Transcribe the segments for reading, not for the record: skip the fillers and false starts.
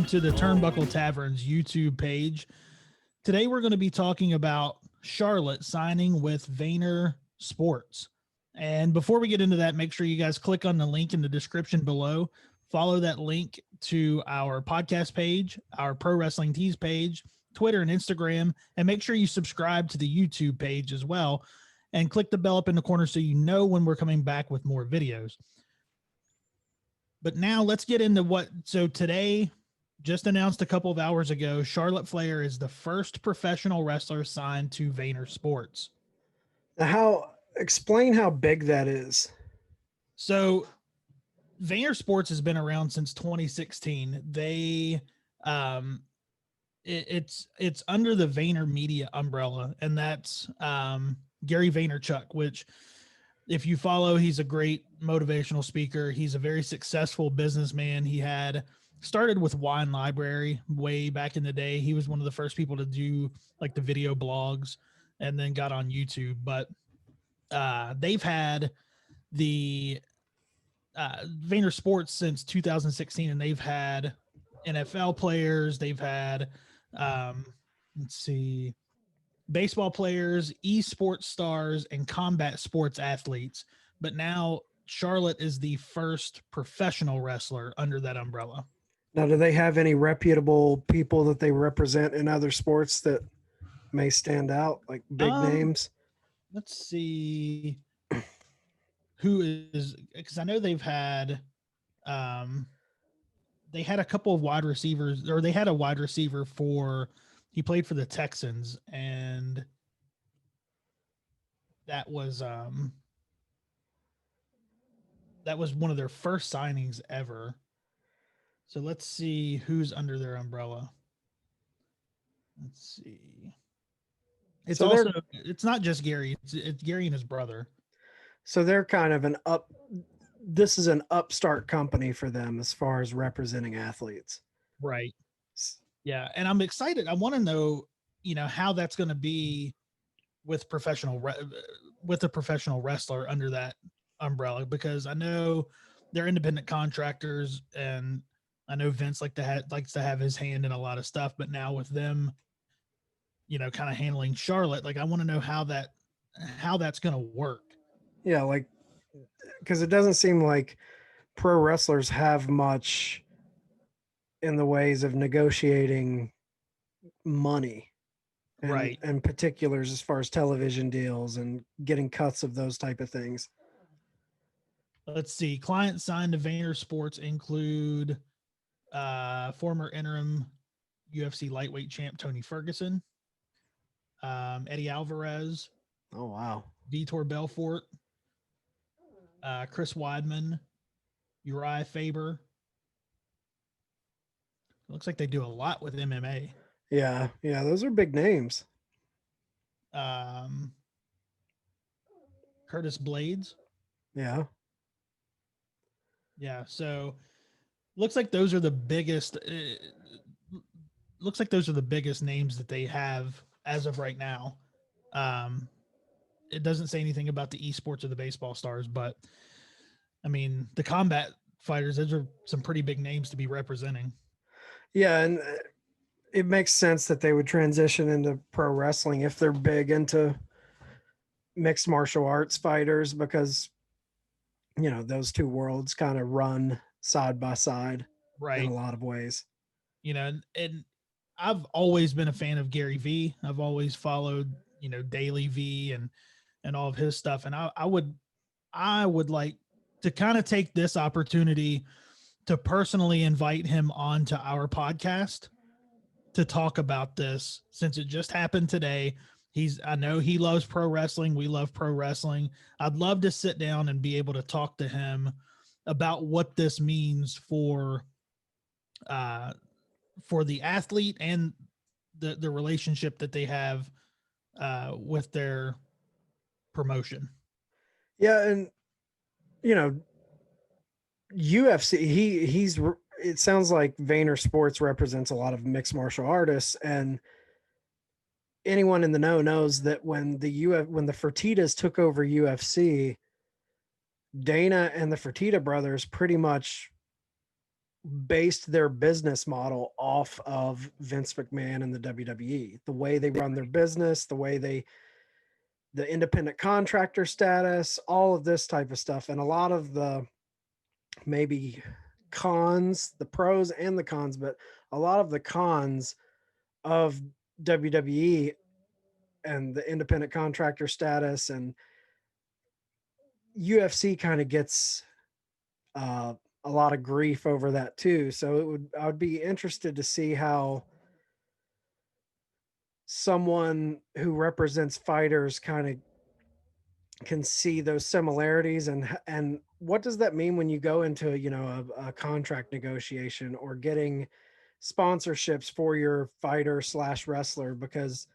to the Turnbuckle Tavern's YouTube page. Today we're going to be talking about Charlotte signing with VaynerSports. And before we get into that, make sure you guys click on the link in the description below. Follow that link to our podcast page, our Pro Wrestling Tees page, Twitter and Instagram, and make sure you subscribe to the YouTube page as well. And click the bell up in the corner so you know when we're coming back with more videos. But now let's get into so today, just announced a couple of hours ago, Charlotte Flair is the first professional wrestler signed to VaynerSports. Explain how big that is. So VaynerSports has been around since 2016. They, it's under the Vayner Media umbrella, and that's Gary Vaynerchuk, which if you follow, he's a great motivational speaker. He's a very successful businessman. He had started with Wine Library way back in the day. He was one of the first people to do like the video blogs and then got on YouTube. But they've had the VaynerSports since 2016, and they've had NFL players. They've had, baseball players, esports stars, and combat sports athletes. But now Charlotte is the first professional wrestler under that umbrella. Now, do they have any reputable people that they represent in other sports that may stand out, like big names? Let's see who is, because I know they've had, they had a couple of wide receivers, or they had a wide receiver he played for the Texans, and that was one of their first signings ever. So let's see who's under their umbrella. Let's see. It's not just Gary. It's Gary and his brother. So they're kind of this is an upstart company for them as far as representing athletes. Right. Yeah. And I'm excited. I want to know, how that's going to be with a professional wrestler under that umbrella, because I know they're independent contractors, and I know Vince likes to have his hand in a lot of stuff, but now with them, kind of handling Charlotte, like I want to know how that's going to work. Yeah. Because it doesn't seem like pro wrestlers have much in the ways of negotiating money, right, and particulars as far as television deals and getting cuts of those type of things. Let's see. Clients signed to VaynerSports include former interim UFC lightweight champ Tony Ferguson, Eddie Alvarez. Oh, wow. Vitor Belfort, Chris Weidman, Uriah Faber. It looks like they do a lot with MMA. Yeah, those are big names. Curtis Blades. Yeah. So looks like those are the biggest. Looks like those are the biggest names that they have as of right now. It doesn't say anything about the esports or the baseball stars, but I mean the combat fighters. Those are some pretty big names to be representing. Yeah, and it makes sense that they would transition into pro wrestling if they're big into mixed martial arts fighters, because those two worlds kind of run side by side, right, in a lot of ways. And I've always been a fan of Gary V. I've always followed Daily V and all of his stuff, and I would like to kind of take this opportunity to personally invite him onto our podcast to talk about this, since it just happened today. I know he loves pro wrestling. We love pro wrestling. I'd love to sit down and be able to talk to him about what this means for the athlete and the relationship that they have with their promotion. Yeah. And, UFC, it sounds like VaynerSports represents a lot of mixed martial artists, and anyone in the know knows that when the Fertittas took over UFC, Dana and the Fertitta brothers pretty much based their business model off of Vince McMahon and the WWE. The way they run their business, the independent contractor status, all of this type of stuff. And a lot of the maybe cons, the pros and the cons, but a lot of the cons of WWE and the independent contractor status and UFC kind of gets uh, a lot of grief over that too. So I would be interested to see how someone who represents fighters kind of can see those similarities, and what does that mean when you go into, you know, a contract negotiation or getting sponsorships for your fighter slash wrestler. Because,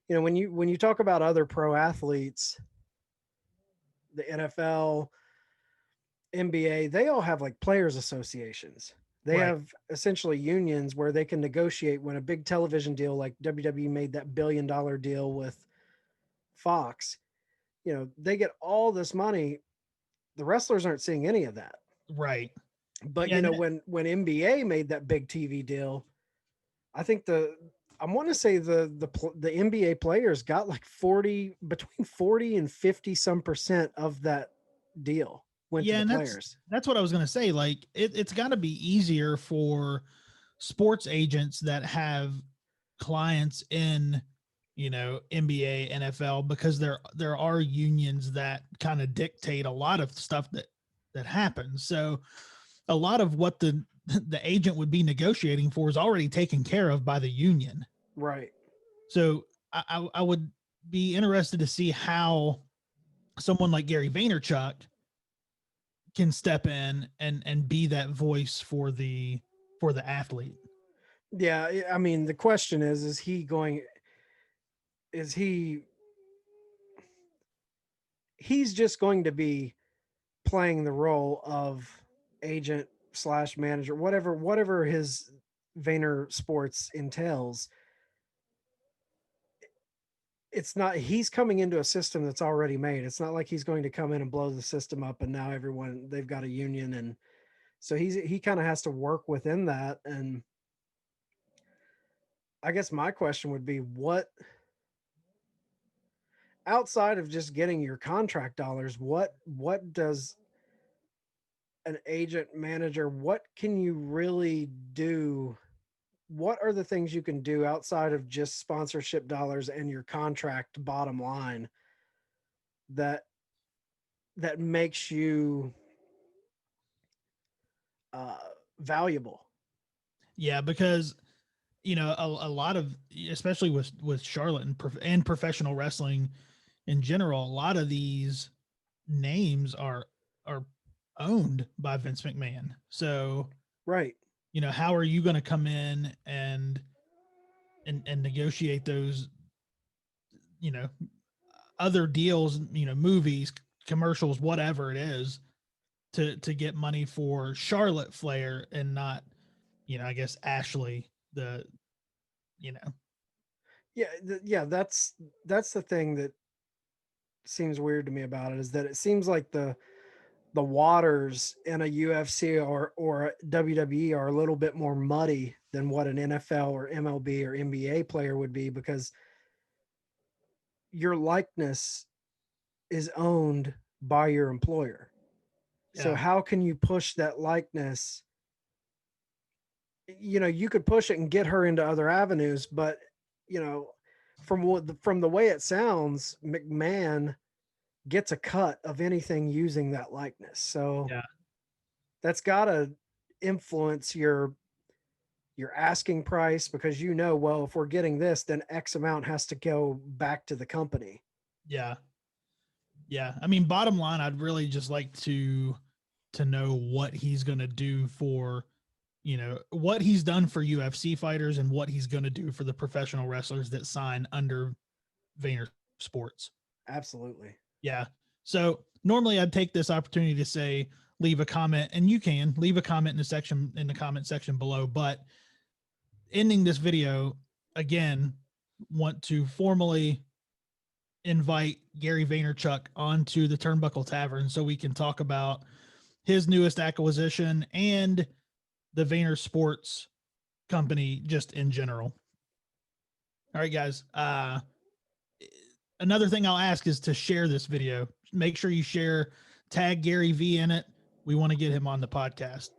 you know, when you talk about other pro athletes, the NFL, NBA, they all have like players associations. They Right. have essentially unions where they can negotiate when a big television deal like WWE made that $1 billion deal with Fox. You know, they get all this money. The wrestlers aren't seeing any of that. Right. But Yeah. you And know, when NBA made that big TV deal, I think I want to say the NBA players got like 40, between 40 and 50 some percent of that deal went to yeah, the and players. that's what I was gonna say. Like it's gotta be easier for sports agents that have clients in, you know, NBA, NFL, because there are unions that kind of dictate a lot of stuff that happens. So a lot of what the agent would be negotiating for is already taken care of by the union. Right. So I would be interested to see how someone like Gary Vaynerchuk can step in and be that voice for the athlete. Yeah, I mean, the question is he going, is he's just going to be playing the role of agent slash manager, whatever his Vayner Sports entails. It's not, he's coming into a system that's already made. It's not like he's going to come in and blow the system up and now everyone, they've got a union. And so he kind of has to work within that. And I guess my question would be, what, outside of just getting your contract dollars, what does an agent manager, what can you really do? What are the things you can do outside of just sponsorship dollars and your contract bottom line that makes you uh, valuable? Yeah, because you know a lot of, especially with Charlotte and professional wrestling in general, a lot of these names are owned by Vince McMahon. So Right. you know, how are you going to come in and negotiate those, you know, other deals, you know, movies, commercials, whatever it is, to get money for Charlotte Flair and not, you know, I guess Ashley, the, you know. Yeah. Yeah. That's the thing that seems weird to me about it, is that it seems like the waters in a UFC or a WWE are a little bit more muddy than what an NFL or MLB or NBA player would be, because your likeness is owned by your employer. So Yeah. how can you push that likeness? You know, you could push it and get her into other avenues, but you know, from the way it sounds, McMahon gets a cut of anything using that likeness. So Yeah. that's got to influence your asking price, because, you know, well, if we're getting this, then X amount has to go back to the company. Yeah. Yeah. I mean, bottom line, I'd really just like to know what he's going to do for, you know, what he's done for UFC fighters and what he's going to do for the professional wrestlers that sign under Vayner Sports. Absolutely. Yeah. So normally I'd take this opportunity to say, leave a comment, and you can leave a comment in the comment section below. But ending this video again, want to formally invite Gary Vaynerchuk onto the Turnbuckle Tavern so we can talk about his newest acquisition and the VaynerSports company just in general. All right, guys. Another thing I'll ask is to share this video. Make sure you share, tag Gary V in it. We want to get him on the podcast.